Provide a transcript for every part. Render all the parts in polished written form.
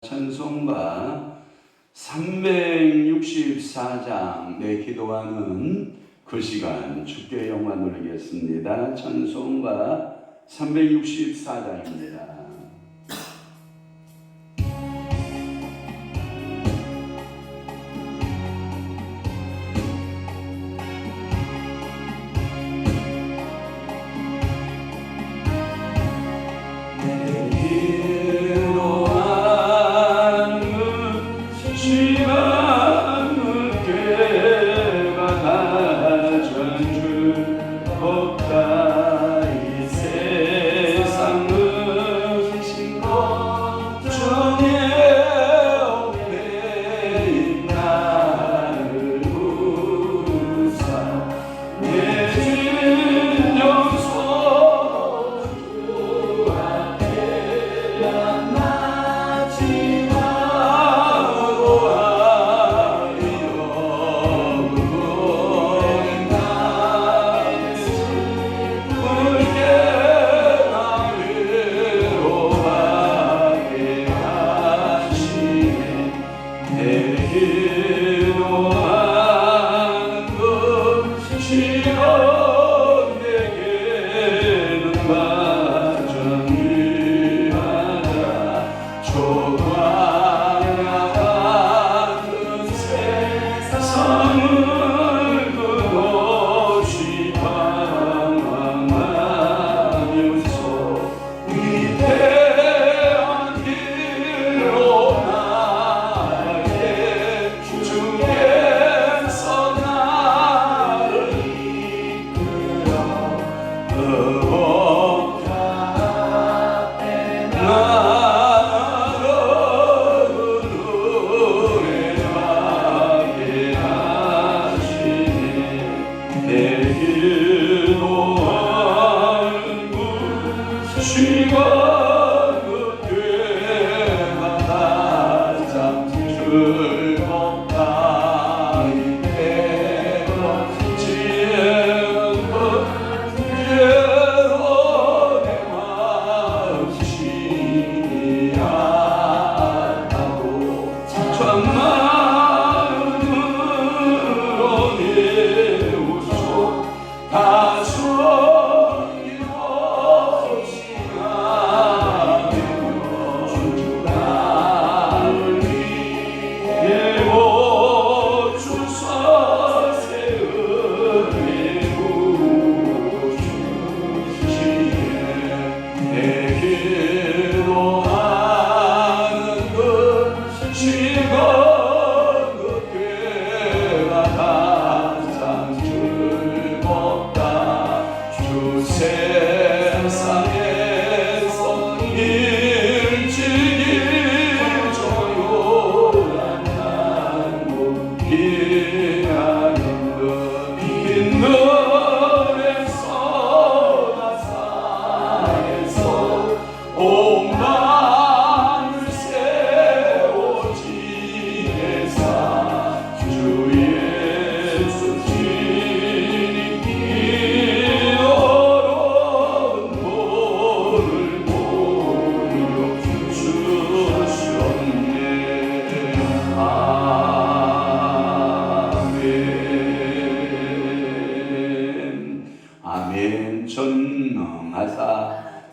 찬송가 364장 내 기도하는 그 시간 주께 영광 돌리겠습니다. 찬송가 364장입니다.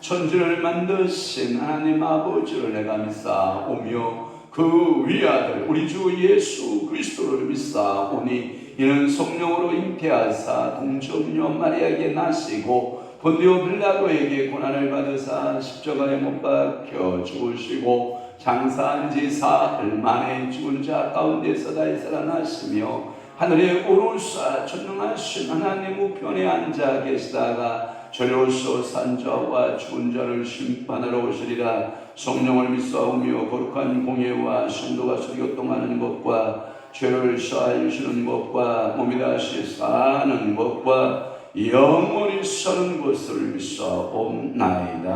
천지를 만드신 하나님 아버지를 내가 믿사오며 그 위아들 우리 주 예수 그리스도를 믿사오니 이는 성령으로 잉태하사 동정녀 마리아에게 나시고 본디오 빌라도에게 고난을 받으사 십자가에 못 박혀 죽으시고 장사한 지 사흘 만에 죽은 자 가운데서 다시 살아나시며 하늘에 오르사 전능하신 하나님 우편에 앉아 계시다가 저리로서 산자와 죽은 자를 심판하러 오시리라. 성령을 믿사오며 거룩한 공예와 신도가 교통하는 것과 죄를 사하여 주시는 것과 몸이 다시 사는 것과 영원히 사는 것을 믿사옵나이다.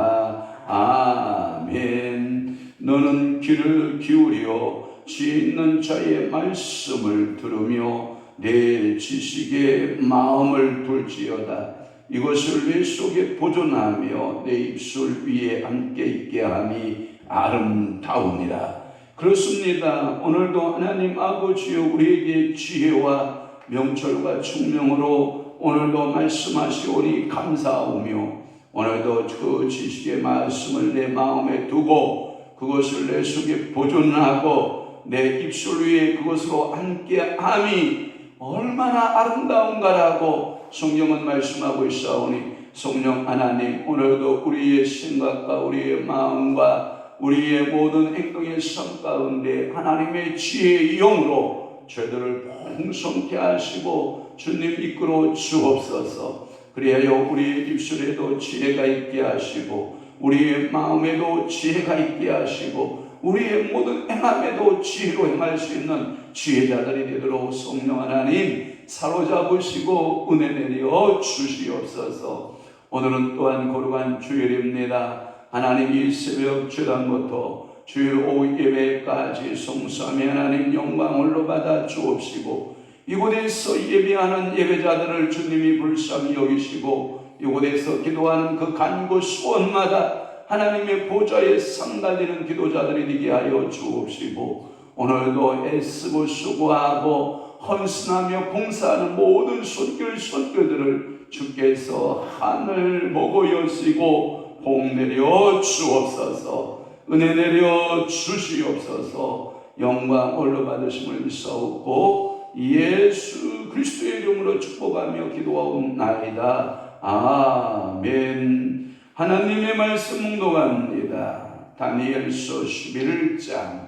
아멘. 너는 귀를 기울여 지 있는 자의 말씀을 들으며 내 지식에 마음을 둘지어다. 이것을 내 속에 보존하며 내 입술 위에 함께 있게 함이 아름다우니라. 그렇습니다. 오늘도 하나님 아버지여 우리에게 지혜와 명철과 총명으로 오늘도 말씀하시오니 감사하오며 오늘도 그 지식의 말씀을 내 마음에 두고 그것을 내 속에 보존하고 내 입술 위에 그것으로 함께함이 얼마나 아름다운가라고 성경은 말씀하고 있사오니 성령 하나님 오늘도 우리의 생각과 우리의 마음과 우리의 모든 행동의 삶 가운데 하나님의 지혜의 영으로 죄들을 풍성케 하시고 주님 이끌어 주옵소서. 그리하여 우리의 입술에도 지혜가 있게 하시고 우리의 마음에도 지혜가 있게 하시고 우리의 모든 행함에도 지혜로 행할 수 있는 지혜자들이 되도록 성령 하나님 사로잡으시고 은혜 내려 주시옵소서. 오늘은 또한 거룩한 주일입니다. 하나님 이 새벽 주단부터 주일 오후 예배까지 성삼위 하나님 영광을로 받아 주옵시고 이곳에서 예배하는 예배자들을 주님이 불쌍히 여기시고 이곳에서 기도하는 그 간구 소원마다 하나님의 보좌에 상달되는 기도자들이 되게 하여 주옵시고 오늘도 애쓰고 수고하고 헌신하며 봉사하는 모든 손길들을 주께서 하늘 보고 여시고 복 내려 주옵소서. 은혜 내려 주시옵소서. 영광 올려 받으심을 믿사옵고 예수 그리스도의 이름으로 축복하며 기도하옵나이다. 아멘. 하나님의 말씀 묵독합니다. 다니엘서 11장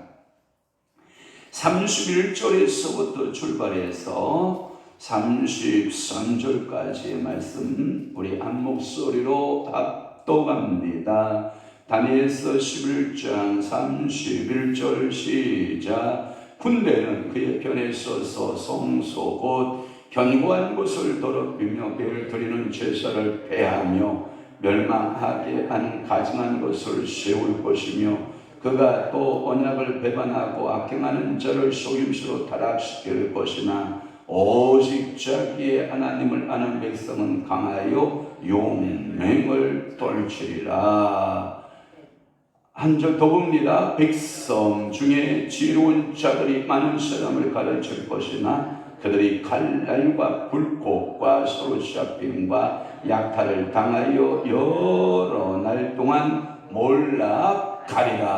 31절에서부터 출발해서 33절까지의 말씀 우리 한 목소리로 합독합니다. 다니엘서 11장 31절 시작. 군대는 그의 편에 서서 성소 곧 견고한 곳을 더럽히며 배를 드리는 제사를 폐하며 멸망하게 한 가증한 것을 세울 것이며 그가 또 언약을 배반하고 악행하는 자를 속임수로 타락시킬 것이나 오직 자기의 하나님을 아는 백성은 강하여 용맹을 떨치리라. 한 절 더 봅니다. 백성 중에 지혜로운 자들이 많은 사람을 가르칠 것이나 그들이 칼날과 불꽃과 서로샤핑과 약탈을 당하여 여러 날 동안 몰락하리라.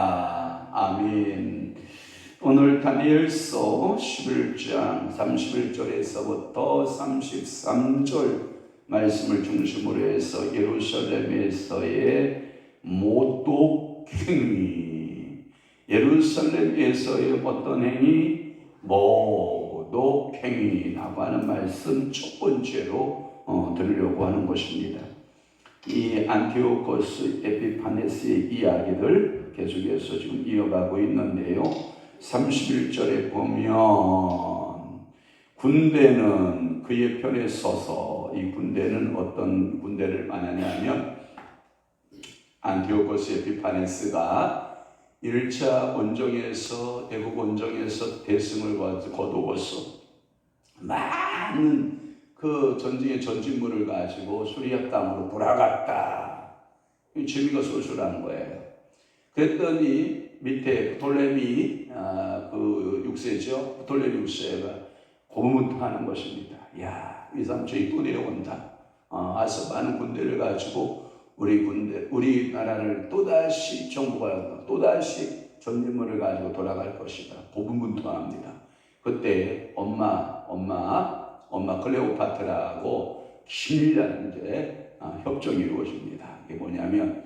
아멘. 오늘 다니엘서 11장 31절에서부터 33절 말씀을 중심으로 해서 예루살렘에서의 모독행위, 예루살렘에서의 어떤 행위? 모독행위라고 하는 말씀 첫 번째로 들으려고 하는 것입니다. 이 안티오코스 에피파네스의 이야기들 계속해서 지금 이어가고 있는데요. 31절에 보면 군대는 그의 편에 서서, 이 군대는 어떤 군대를 말하냐면 안티오코스 에피파네스가 1차 원정에서 애국 원정에서 대승을 거두어서 많은 그 전쟁의 전진물을 가지고 수리아 땅으로 돌아갔다. 재미가 쏠쏠한 거예요. 그랬더니 밑에 프톨레미 그 6세죠. 프톨레미 6세가 고문하는 것입니다. 야, 이 사람 저희 또 내려온다. 아서 많은 군대를 가지고 우리나라를 또다시 정부가 또다시 전진물을 가지고 돌아갈 것이다. 고분분투합니다. 그때 엄마 클레오파트라하고 긴밀한 이제 협정이 이루어집니다. 이게 뭐냐면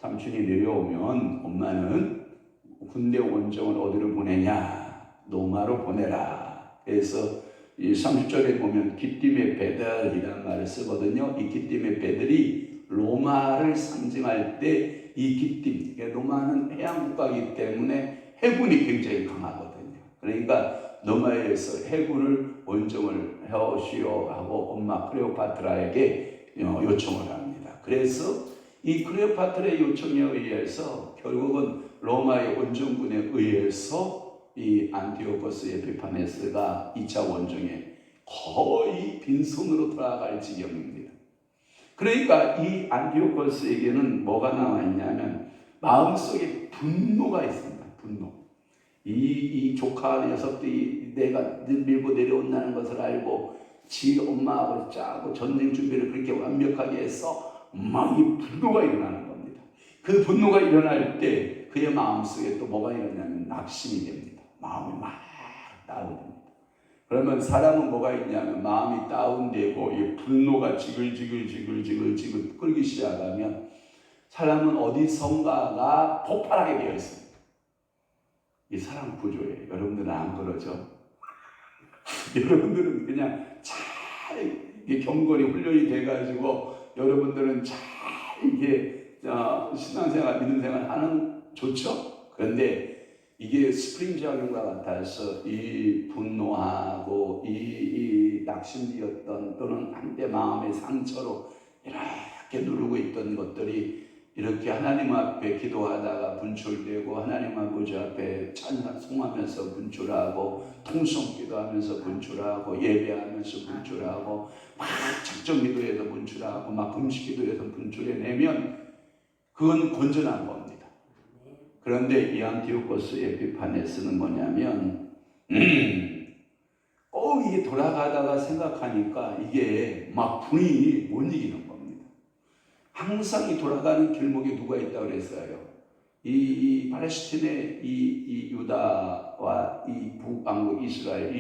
삼촌이 내려오면 엄마는 군대 원정을 어디로 보내냐? 로마로 보내라. 그래서 이 30절에 보면 기띔의 배들이라는 말을 쓰거든요. 이 기띔의 배들이 로마를 상징할 때 이 기띔, 로마는 해양국가이기 때문에 해군이 굉장히 강하거든요. 그러니까 로마에서 해군을 원정을 해오시오 하고 엄마 클레오파트라에게 요청을 합니다. 그래서 이 클레오파트라의 요청에 의해서 결국은 로마의 원정군에 의해서 이 안티오코스 에피파네스가 2차 원정에 거의 빈손으로 돌아갈 지경입니다. 그러니까 이 안티오코스에게는 뭐가 나와 있냐면 마음속에 분노가 있습니다. 분노. 이 조카 녀석들이 내가 밀고 내려온다는 것을 알고 지 엄마 아버지 짜고 전쟁 준비를 그렇게 완벽하게 해서 막 이 분노가 일어나는 겁니다. 그 분노가 일어날 때 그의 마음속에 또 뭐가 일어나냐면 낙심이 됩니다. 마음이 막 다운됩니다. 그러면 사람은 뭐가 있냐면 마음이 다운되고 이 분노가 지글지글 끓기 시작하면 사람은 어디선가가 폭발하게 되어 있습니다. 이 사람 구조예요. 여러분들은 안 그러죠? 여러분들은 그냥 잘 이게 경건이 훈련이 돼가지고 여러분들은 잘 이게 신앙생활, 믿음생활 하는 좋죠? 그런데 이게 스프링 작용과 같아서 이 분노하고 이 낙심되었던 또는 한때 마음의 상처로 이렇게 누르고 있던 것들이 이렇게 하나님 앞에 기도하다가 분출되고 하나님 아버지 앞에 찬송하면서 분출하고 통성 기도하면서 분출하고 예배하면서 분출하고 막 작정 기도에서 분출하고 막 금식 기도에서 분출해내면 그건 건전한 겁니다. 그런데 이 안티오코스 에피파네스는 뭐냐면 이게 돌아가다가 생각하니까 이게 막 분이 못 이기는 겁니다. 항상 이 돌아가는 길목에 누가 있다고 그랬어요? 이 팔레스틴의 이 유다와 이 북왕국 이스라엘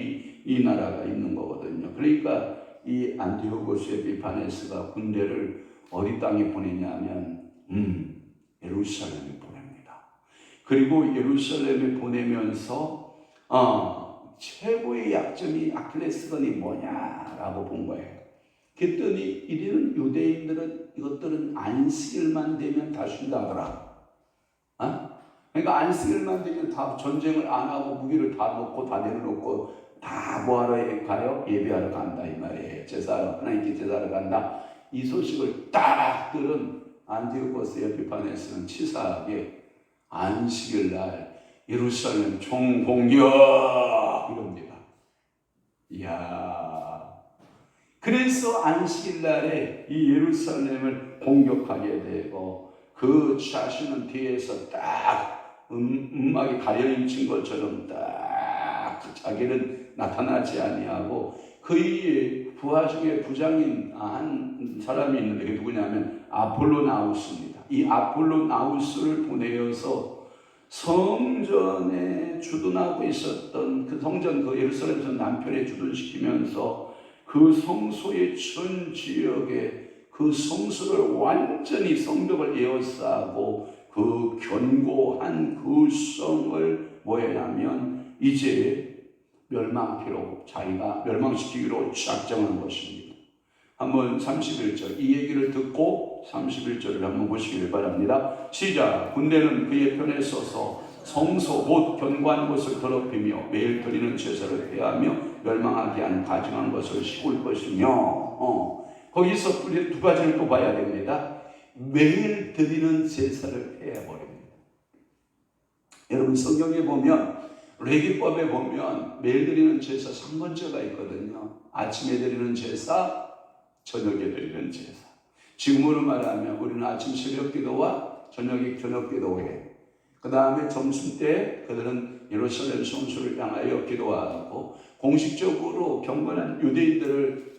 이 나라가 있는 거거든요. 그러니까 이 안티오코스 에피파네스가 군대를 어디 땅에 보내냐면 예루살렘에 보냅니다. 그리고 예루살렘에 보내면서 최고의 약점이 아킬레스건이 뭐냐라고 본 거예요. 그랬더니 이들은 유대인들은 이것들은 안식일만 되면 다 쉰다더라. 그러니까 안식일만 되면 다 전쟁을 안 하고 무기를 다 놓고 다 내려놓고 다 뭐하러 가요? 예배하러 간다 이 말이에요. 제사하러 하나님께 제사하러 간다. 이 소식을 딱 들은 안티오코스 에피파네스는 치사하게 안식일 날 예루살렘 총공격 이럽니다. 이야. 그래서 안식일 날에 이 예루살렘을 공격하게 되고 그 자신은 뒤에서 딱 음악이 가려진 것처럼 딱 자기는 나타나지 아니하고 그의 부하 중에 부장인 한 사람이 있는데 그게 누구냐면 아폴로나우스입니다. 이 아폴로나우스를 보내어서 성전에 주둔하고 있었던 그 성전 그 예루살렘에서 남편에 주둔시키면서 그 성소의 전 지역에 그 성소를 완전히 성벽을 에워싸고 그 견고한 그 성을 뭐냐면 이제 자기가 멸망시키기로 작정한 것입니다. 한번 31절 이 얘기를 듣고 31절을 한번 보시길 바랍니다. 시작. 군대는 그의 편에 서서 성소 곧 견고한 것을 더럽히며 매일 드리는 제사를 폐하며 멸망하게 한 가증한 것을 씹을 것이며 거기서 두 가지를 또 봐야 됩니다. 매일 드리는 제사를 폐해버립니다. 여러분 성경에 보면 레위기법에 보면 매일 드리는 제사 3번째가 있거든요. 아침에 드리는 제사, 저녁에 드리는 제사. 지금으로 말하면 우리는 아침 새벽 기도와 저녁에 저녁 기도회. 그 다음에 점심 때 그들은 예루살렘 성소를 향하여 기도하고 공식적으로 경건한 유대인들을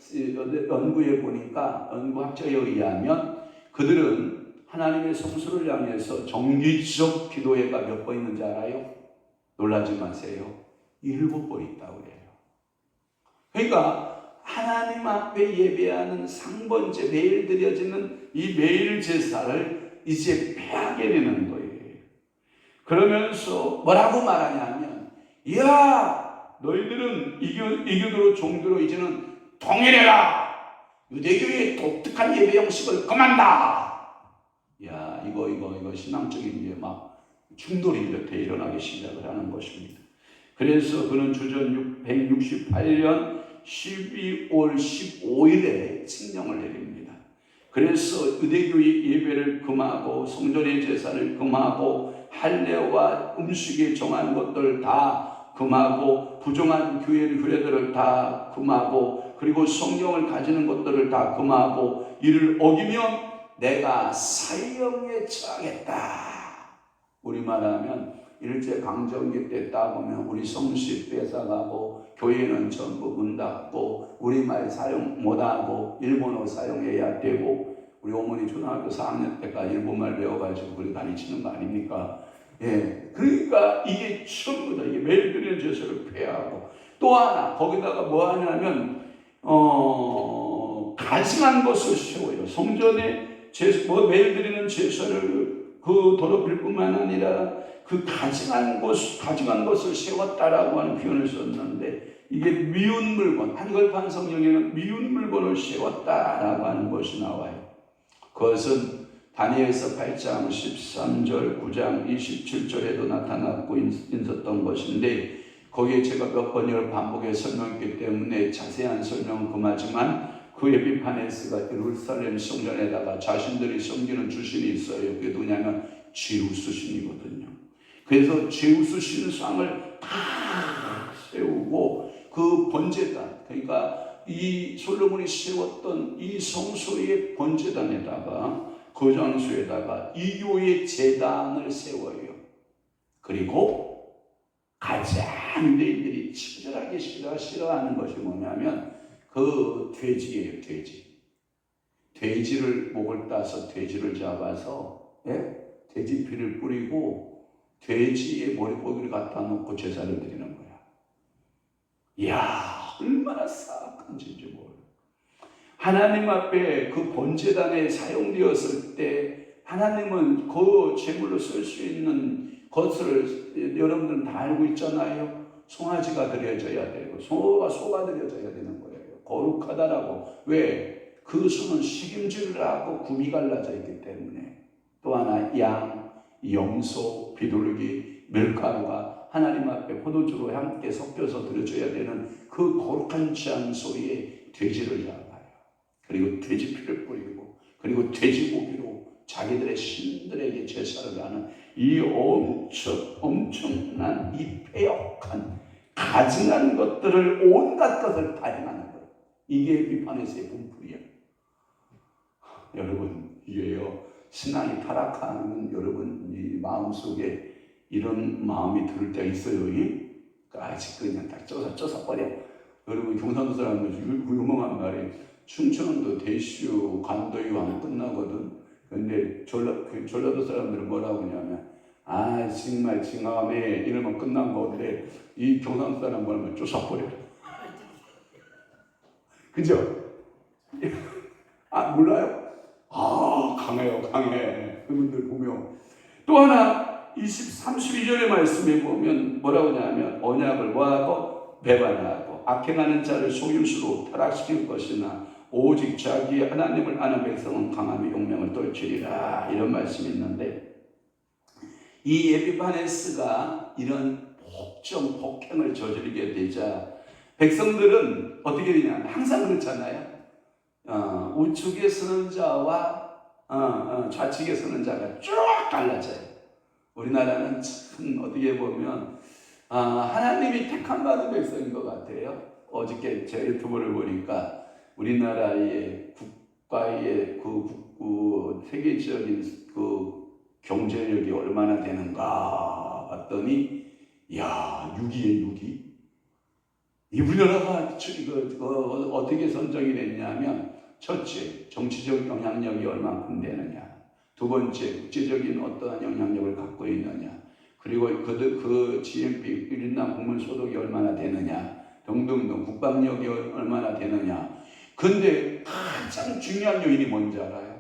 연구해 보니까 연구학자에 의하면 그들은 하나님의 성소를 향해서 정기적 기도회가 몇 번 있는지 알아요? 놀라지 마세요. 7번 있다고 해요. 그러니까 하나님 앞에 예배하는 상번제 매일 드려지는 이 매일 제사를 이제 폐하게 되는 거예요. 그러면서 뭐라고 말하냐면 야 너희들은 이교도로 종교로 이제는 통일해라. 유대교의 독특한 예배 형식을 그만다. 야 이거 신앙적인 이제 막 충돌이 이렇게 일어나기 시작을 하는 것입니다. 그래서 그는 주전 168년 12월 15일에 칙령을 내립니다. 그래서 유대교의 예배를 금하고 성전의 제사를 금하고 할례와 음식에 정한 것들 다 금하고 부정한 규례들을 다 금하고 그리고 성경을 가지는 것들을 다 금하고 이를 어기면 내가 사형에 처하겠다. 우리말하면 일제 강점기 때 따보면 우리 성씨 뺏어가고 교회는 전부 문 닫고 우리말 사용 못하고 일본어 사용해야 되고 우리 어머니 초등학교 4학년 때까지 일본말 배워가지고 그리 가르치는 거 아닙니까? 예, 그러니까 이게 전부 다 이게 매일 드리는 제사를 폐하고 또 하나 거기다가 뭐 하냐면 가증한 것을 세워요. 성전에 매일 드리는 제사를 그 더럽힐 뿐만 아니라 그 가증한 것을 세웠다라고 하는 표현을 썼는데 이게 미운 물건, 한글판 성경에는 미운 물건을 세웠다라고 하는 것이 나와요. 그것은 다니엘서 8장 13절, 9장 27절에도 나타났고 있었던 것인데 거기에 제가 몇 번을 반복해 설명했기 때문에 자세한 설명은 금하지만 그 에피파네스가 예루살렘 성전에다가 자신들이 섬기는 주신이 있어요. 그게 누구냐면 제우스 신이거든요. 그래서 제우스 신상을 다 세우고 그 번제단, 그러니까 이 솔로몬이 세웠던 이 성소의 번제단에다가 그 장소에다가 이교의 제단을 세워요. 그리고 가장 유대인들이 친절하게 싫어하는 것이 뭐냐면 그 돼지예요. 돼지를 목을 따서 돼지를 잡아서 돼지 피를 뿌리고 돼지의 머리고기를 갖다 놓고 제사를 드리는 거야. 이야, 얼마나 사악한 짓인지 몰라. 하나님 앞에 그 번제단에 사용되었을 때 하나님은 그 제물로 쓸 수 있는 것을 여러분들은 다 알고 있잖아요. 송아지가 드려져야 되고 소가 드려져야 되는 거예요. 거룩하다라고. 왜? 그 소는 식임질을 하고 굽이 갈라져 있기 때문에. 또 하나 양, 염소, 비둘기, 밀가루가 하나님 앞에 포도주로 함께 섞여서 드려져야 되는 그 거룩한 장소에 돼지를 잡아요. 그리고 돼지 피를 뿌리고 그리고 돼지고기로 자기들의 신들에게 제사를 하는 이 엄청난 이 패역한 가증한 것들을 온갖 것을 다 행하는 거예요. 이게 에피파네스의 분풀이에요. 여러분, 이게요, 신앙이 타락하는 여러분 이 마음속에 이런 마음이 들을 때가 있어요. 아직 그냥 딱 쪄서 버려. 여러분, 경상도 사람들 유명한 말이 충청도 대시오 간도유 하면 끝나거든. 근데 전라도 사람들은 뭐라고 하냐면 정말 징함에 이러면 끝난 건데 이 경상도 사람 뭐냐면 쫓아버려. 그죠? 몰라요? 강해. 그분들 보면. 또 하나 32절의 말씀에 보면 뭐라고 하냐면 언약을 뭐하고 배반하고 악행하는 자를 속임수로 타락시킬 것이나 오직 자기 하나님을 아는 백성은 강함의 용명을 떨치리라, 이런 말씀이 있는데 이 에피파네스가 이런 복행을 저지르게 되자 백성들은 어떻게 되냐, 항상 그렇잖아요. 우측에 서는 자와 좌측에 서는 자가 쭉 갈라져요. 우리나라는 참 어떻게 보면 하나님이 택함 받은 백성인 것 같아요. 어저께 제 유튜브를 보니까 우리나라의 국가의 그 세계적인 그 경제력이 얼마나 되는가 봤더니 6위에 6위. 이 우리나라가 어떻게 선정이 됐냐면 첫째, 정치적 영향력이 얼만큼 되느냐. 두 번째, 국제적인 어떠한 영향력을 갖고 있느냐. 그리고 그 GNP 1인당 국민소득이 얼마나 되느냐. 등등등 국방력이 얼마나 되느냐. 근데 가장 중요한 요인이 뭔지 알아요?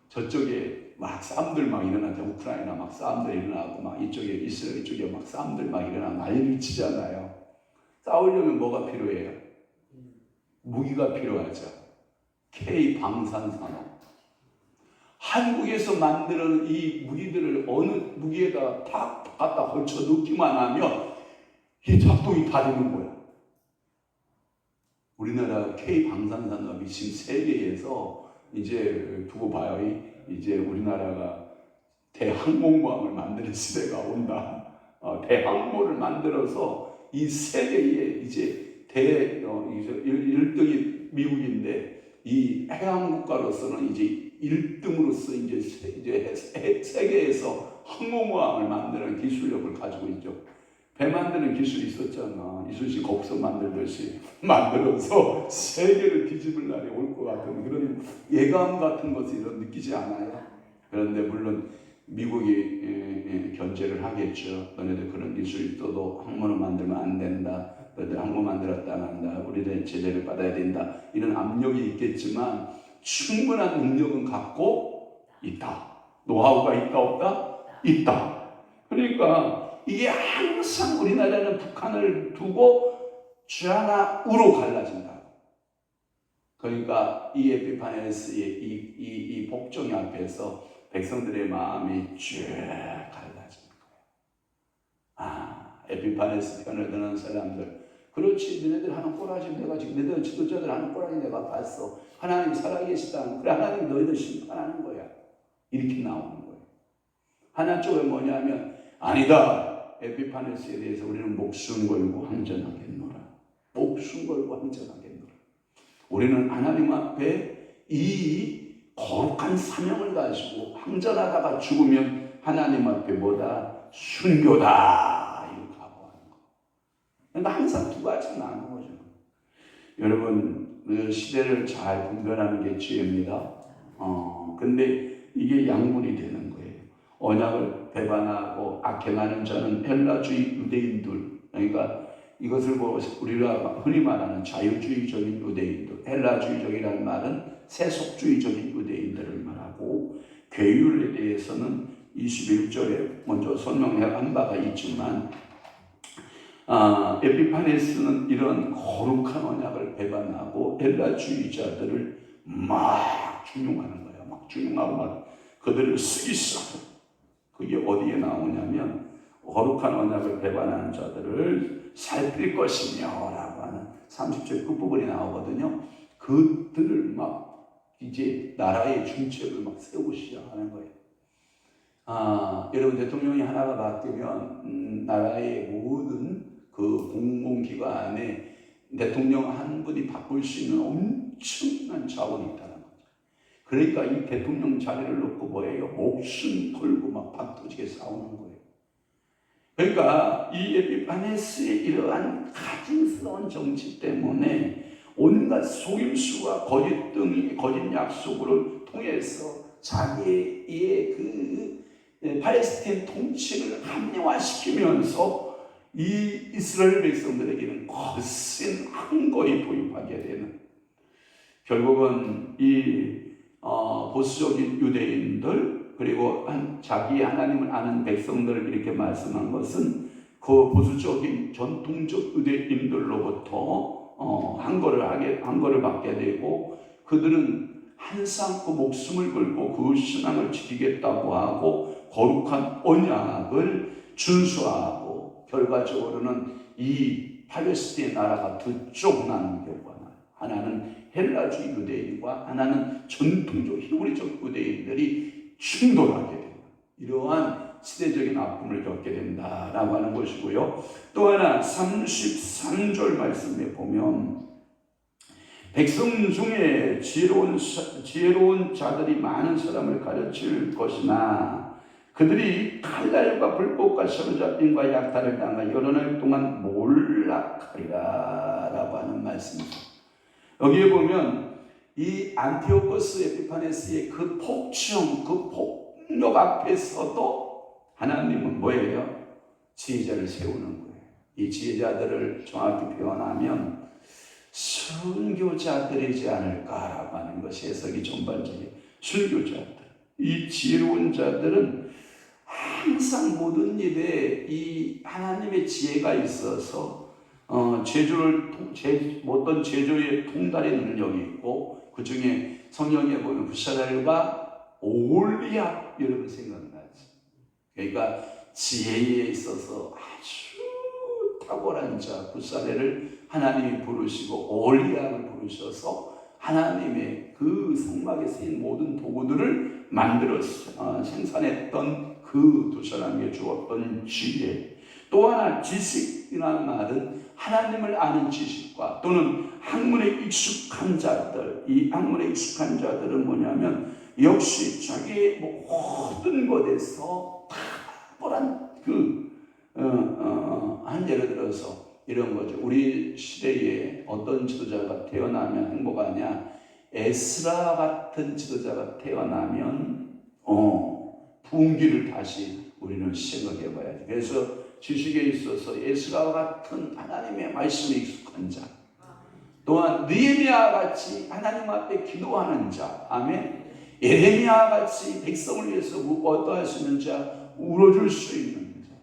저쪽에 막 싸움들 막 일어나죠. 우크라이나 막 싸움들 일어나고 막 이쪽에 이스라엘 이쪽에 막 싸움들 막 일어나고 난리 치잖아요. 싸우려면 뭐가 필요해요? 무기가 필요하죠. K 방산산업. 한국에서 만드는 이 무기들을 어느 무기에다 다 갖다 걸쳐 넣기만 하면 이 작동이 다 되는 거야. 우리나라 K 방산산업이 지금 세계에서 이제 두고 봐요. 이제 우리나라가 대항공모함을 만드는 시대가 온다. 대항모를 만들어서 이 세계에 이제 1등이 미국인데 이 해양 국가로서는 이제 1등으로서 이제 세계에서 항공모함을 만드는 기술력을 가지고 있죠. 배 만드는 기술이 있었잖아. 이순신 곡선 만들듯이 만들어서 세계를 뒤집을 날이 올 것 같은 그런 예감 같은 것을 느끼지 않아요? 그런데 물론 미국이 견제를 하겠죠. 너네들 그런 기술이 있어도 항모를 만들면 안 된다. 너희들 항모 만들었다 안 한다. 우리는 제재를 받아야 된다. 이런 압력이 있겠지만 충분한 능력은 갖고 있다. 노하우가 있다 없다? 있다. 그러니까 이게 항상 우리나라는 북한을 두고 좌우로 갈라진다. 그러니까 이 에피파네스의 이 복종이 앞에서 백성들의 마음이 쭉 갈라지는 거예요. 에피파네스 편을 드는 사람들, 그렇지, 너네들 하는 꼬라지 내가 지금 너희들 지도자들 하는 꼬라지 내가 봤어. 하나님 살아계시다. 그래, 하나님 너희들 심판하는 거야. 이렇게 나오는 거예요. 하나 쪽은 뭐냐면 아니다. 에피파네스에 대해서 우리는 목숨 걸고 항전하겠노라. 목숨 걸고 항전하겠노라. 우리는 하나님 앞에 이 거룩한 사명을 가지고 항전하다가 죽으면 하나님 앞에 뭐다? 순교다. 이렇게 각오하는 거. 그러니까 항상 두 가지 나누는 거죠. 여러분, 그 시대를 잘 분별하는 게 지혜입니다. 근데 이게 양분이 되는 거예요. 언약을 배반하고 악행하는 자는 헬라주의 유대인들, 그러니까 이것을 보고 우리가 흔히 말하는 자유주의적인 유대인들, 헬라주의적이라는 말은 세속주의적인 유대인들을 말하고, 괴율에 대해서는 21절에 먼저 설명한 바가 있지만 에피파네스는 이런 거룩한 언약을 배반하고 헬라주의자들을 막 중용하는 거예요. 막 중용하고 막 그들을 쓰기 시작해요. 그게 어디에 나오냐면 거룩한 언약을 배반하는 자들을 살필 것이며 라고 하는 30절 끝부분이 나오거든요. 그들을 막 이제 나라의 중책을 막 세우고 시작하는 거예요. 여러분, 대통령이 하나가 바뀌면 나라의 모든 그 공공기관에 대통령 한 분이 바꿀 수 있는 엄청난 자원이 있다는 거죠. 그러니까 이 대통령 자리를 놓고 뭐예요? 목숨 걸고 막 박터지게 싸우는 거예요. 그러니까 이 에피파네스의 이러한 가증스러운 정치 때문에 온갖 속임수와 거짓 등이 거짓 약속을 통해서 자기의 그 팔레스타인 통치를 합리화시키면서 이 이스라엘 백성들에게는 거센 항거에 도입하게 되는, 결국은 이 보수적인 유대인들 그리고 자기 하나님을 아는 백성들을 이렇게 말씀한 것은 그 보수적인 전통적 유대인들로부터 항거를 받게 되고, 그들은 항상 그 목숨을 걸고 그 신앙을 지키겠다고 하고 거룩한 언약을 준수하고, 결과적으로는 이 팔레스타인 나라가 두 쪽 나는 결과는, 하나는 헬라주의 유대인과 하나는 전통적 히브리적 유대인들이 충돌하게 됩니다. 이러한 시대적인 아픔을 겪게 된다라고 하는 것이고요. 또 하나 33절 말씀에 보면 백성 중에 지혜로운 자들이 많은 사람을 가르칠 것이나 그들이 칼날과 불꽃과 사로잡힘과 약탈을 당하 여러 날 동안 몰락하리라 라고 하는 말씀입니다. 여기에 보면 이 안티오코스 에피파네스의 그 폭정, 그 폭력 앞에서도 하나님은 뭐예요? 지혜자를 세우는 거예요. 이 지혜자들을 정확히 표현하면 순교자들이지 않을까라고 하는 것이 해석이 전반적인 순교자들. 이 지혜로운 자들은 항상 모든 일에 이 하나님의 지혜가 있어서 어떤 제조의 통달의 능력이 있고, 그 중에 성경에 보면 부사렐과 오홀리압, 여러분 생각나지? 그러니까 지혜에 있어서 아주 탁월한 자 부사렐을 하나님이 부르시고 오홀리압을 부르셔서 하나님의 그 성막에 쓰인 모든 도구들을 만들어서 생산했던 그 두 사람에게 주었던 지혜. 또 하나 지식이라는 말은 하나님을 아는 지식과 또는 학문에 익숙한 자들. 이 학문에 익숙한 자들은 뭐냐면 역시 자기의 모든 것에서 다 예를 들어서 이런 거죠. 우리 시대에 어떤 지도자가 태어나면 행복하냐? 에스라 같은 지도자가 태어나면 부흥기를 다시 우리는 생각해 봐야지. 그래서 지식에 있어서 에스라 같은 하나님의 말씀에 익숙한 자, 또한 느헤미야 같이 하나님 앞에 기도하는 자, 아멘. 예레미야 같이 백성을 위해서 어떠할 수 있는 자, 울어줄 수 있는 자,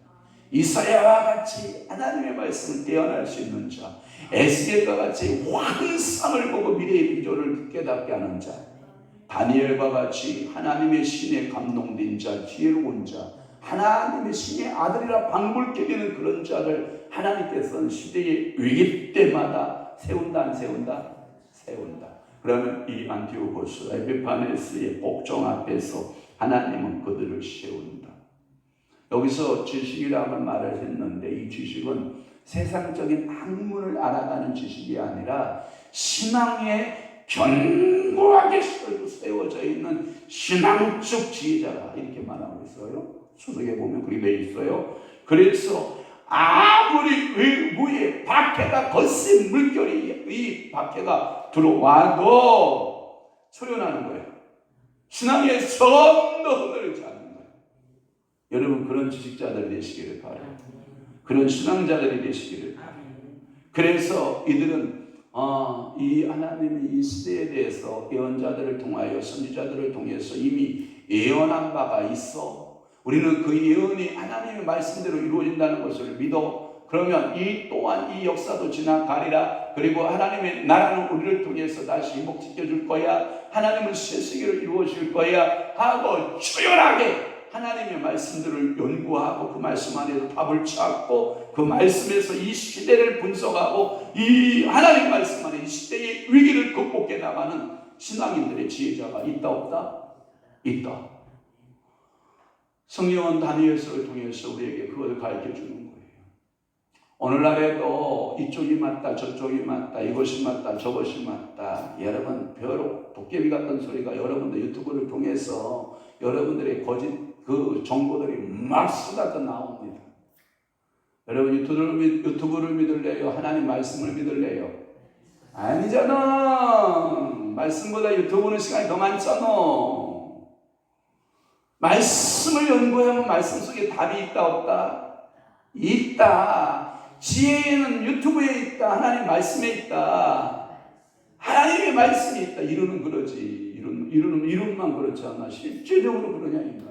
이사야와 같이 하나님의 말씀을 떼어날 수 있는 자, 에스겔과 같이 환상을 보고 미래의 비전을 깨닫게 하는 자, 다니엘과 같이 하나님의 신에 감동된 자, 지혜로운 자, 하나님의 신의 아들이라 방불케 되는 그런 자를 하나님께서는 시대의 위기 때마다 세운다, 안 세운다? 세운다. 그러면 이 안티오코스 에피파네스의 복종 앞에서 하나님은 그들을 세운다. 여기서 지식이라는 말을 했는데 이 지식은 세상적인 학문을 알아가는 지식이 아니라 신앙에 견고하게 세워져 있는 신앙적 지혜자라 이렇게 말하고 있어요. 수석에 보면 그렇게 되어 있어요. 그래서 아무리 외부에 박해가 거센 물결이 이 박해가 들어와도 초연하는 거예요. 신앙의 선도 흔들리지 않는 거예요. 여러분 그런 지식자들이 되시기를 바라요. 그런 신앙자들이 되시기를 바라요. 그래서 이들은 이 하나님이 이 시대에 대해서 예언자들을 통하여 선지자들을 통해서 이미 예언한 바가 있어. 우리는 그 예언이 하나님의 말씀대로 이루어진다는 것을 믿어. 그러면 이 또한 이 역사도 지나가리라. 그리고 하나님의 나라는 우리를 통해서 다시 회복시켜 줄 거야. 하나님은 새 세계를 이루어 줄 거야 하고 초연하게 하나님의 말씀들을 연구하고 그 말씀 안에서 답을 찾고 그 말씀에서 이 시대를 분석하고 이 하나님 말씀 안에 이 시대의 위기를 극복해 나가는 신앙인들의 지혜자가 있다 없다? 있다. 성경은 다니엘서를 통해서 우리에게 그것을 가르쳐 주는 거예요. 오늘날에도 이쪽이 맞다 저쪽이 맞다 이것이 맞다 저것이 맞다. 여러분 벼룩 도깨비 같은 소리가 여러분들 유튜브를 통해서 여러분들의 거짓 그 정보들이 막 쏟아져 나옵니다. 여러분 유튜브를 믿을래요? 하나님 말씀을 믿을래요? 아니잖아. 말씀보다 유튜브는 시간이 더 많잖아. 말씀을 연구하면 말씀 속에 답이 있다 없다? 있다. 지혜는 유튜브에 있다. 하나님 말씀에 있다. 하나님의 말씀이 있다. 이론은 그러지. 이론만 그렇지 않나. 실제적으로 그러냐 이 말이에요.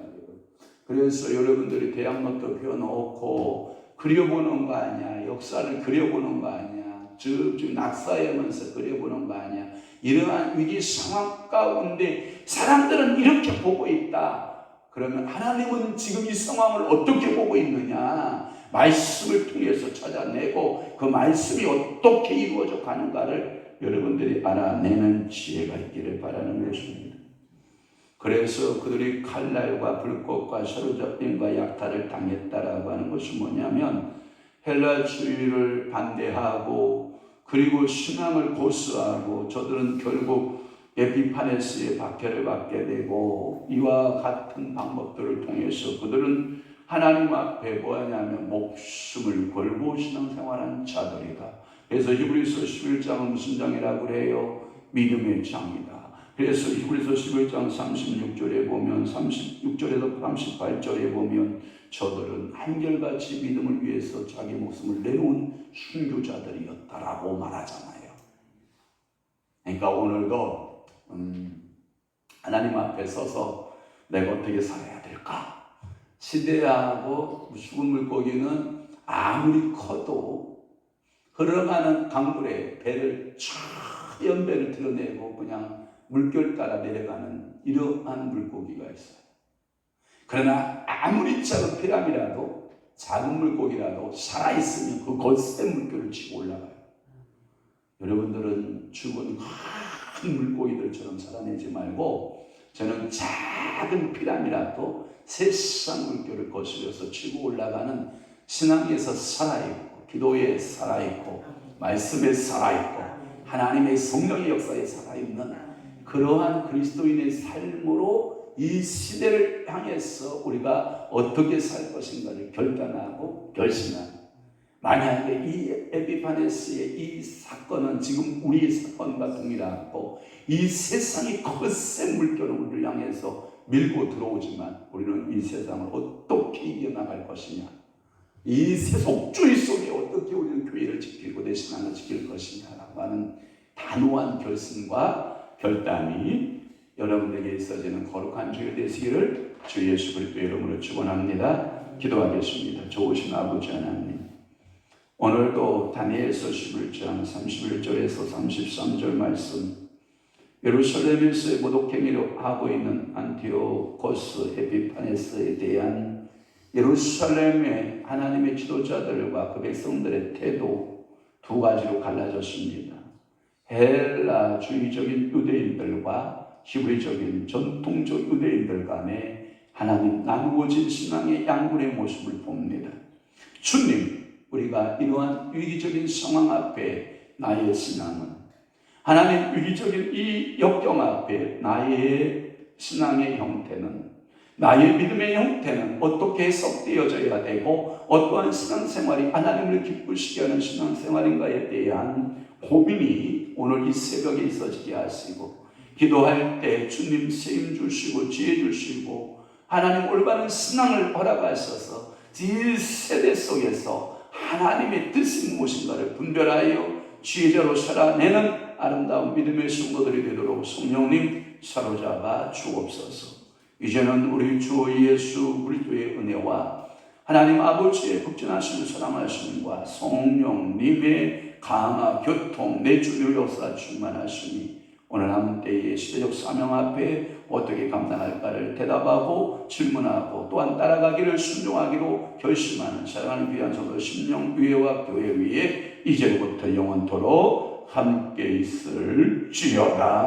그래서 여러분들이 대학목도 펴놓고 그려보는 거 아니야. 역사를 그려보는 거 아니야. 쭉 낙사하면서 그려보는 거 아니야. 이러한 위기 상황 가운데 사람들은 이렇게 보고 있다. 그러면 하나님은 지금 이 상황을 어떻게 보고 있느냐? 말씀을 통해서 찾아내고 그 말씀이 어떻게 이루어져 가는가를 여러분들이 알아내는 지혜가 있기를 바라는 것입니다. 그래서 그들이 칼날과 불꽃과 사로잡힘과 약탈을 당했다라고 하는 것이 뭐냐면 헬라주의를 반대하고 그리고 신앙을 고수하고 저들은 결국 에피파네스의 박해를 받게 되고 이와 같은 방법들을 통해서 그들은 하나님 앞에 뭐하냐면 목숨을 걸고 신앙생활한 자들이다. 그래서 히브리서 11장은 무슨 장이라고 그래요? 믿음의 장이다. 그래서 히브리서 11장 36절에 보면 36절에서 38절에 보면 저들은 한결같이 믿음을 위해서 자기 목숨을 내놓은 순교자들이었다라고 말하잖아요. 그러니까 오늘도 하나님 앞에 서서 내가 어떻게 살아야 될까? 시대하고 죽은 물고기는 아무리 커도 흘러가는 강물에 배를 연배를 드러내고 그냥 물결 따라 내려가는 이러한 물고기가 있어요. 그러나 아무리 작은 피라미라도 작은 물고기라도 살아있으면 그 거센 물결을 치고 올라가요. 여러분들은 죽은 큰 물고기들처럼 살아내지 말고 저는 작은 피라미라도 세상 물결을 거스려서 치고 올라가는 신앙에서 살아있고 기도에 살아있고 말씀에 살아있고 하나님의 성령의 역사에 살아있는 그러한 그리스도인의 삶으로 이 시대를 향해서 우리가 어떻게 살 것인가를 결단하고 결심하는 만약에 이 에피파네스의 이 사건은 지금 우리의 사건과 동일하고 이 세상이 거센 물결을 우리를 향해서 밀고 들어오지만 우리는 이 세상을 어떻게 이겨나갈 것이냐, 이 세속주의 속에 어떻게 우리는 교회를 지키고 내 신앙을 지킬 것이냐라고 하는 단호한 결심과 결단이 여러분에게 있어지는 거룩한 주일 되시기를 주 예수 그리스도의 이름으로 축원합니다. 기도하겠습니다. 좋으신 아버지 하나님, 오늘도 다니엘서 11장 31절에서 33절 말씀, 예루살렘에서의 모독행위를 하고 있는 안티오코스 에피파네스에 대한 예루살렘의 하나님의 지도자들과 그 백성들의 태도 두 가지로 갈라졌습니다. 헬라주의적인 유대인들과 히브리적인 전통적 유대인들 간에 하나님 나누어진 신앙의 양분의 모습을 봅니다. 주님, 우리가 이러한 위기적인 상황 앞에 나의 신앙은, 하나님 위기적인 이 역경 앞에 나의 신앙의 형태는, 나의 믿음의 형태는 어떻게 해석되어져야 되고 어떠한 신앙생활이 하나님을 기쁘시게 하는 신앙생활인가에 대한 고민이 오늘 이 새벽에 있어지게 하시고, 기도할 때 주님 세임 주시고 지혜 주시고 하나님 올바른 신앙을 허락하셔서 이 세대 속에서 하나님의 뜻이 무엇인가를 분별하여 지혜자로 살아내는 아름다운 믿음의 성도들이 되도록 성령님 사로잡아 주옵소서. 이제는 우리 주 예수 그리스도의 은혜와 하나님 아버지의 극진하시는 사랑하심과 성령님의 강화 교통 내주의 역사 충만하시니 오늘 남은 때의 시대적 사명 앞에 어떻게 감당할까를 대답하고 질문하고 또한 따라가기를 순종하기로 결심하는 사랑하는 귀한 성도 심령 위에와 교회 위에 이제부터 영원토록 함께 있을지어다.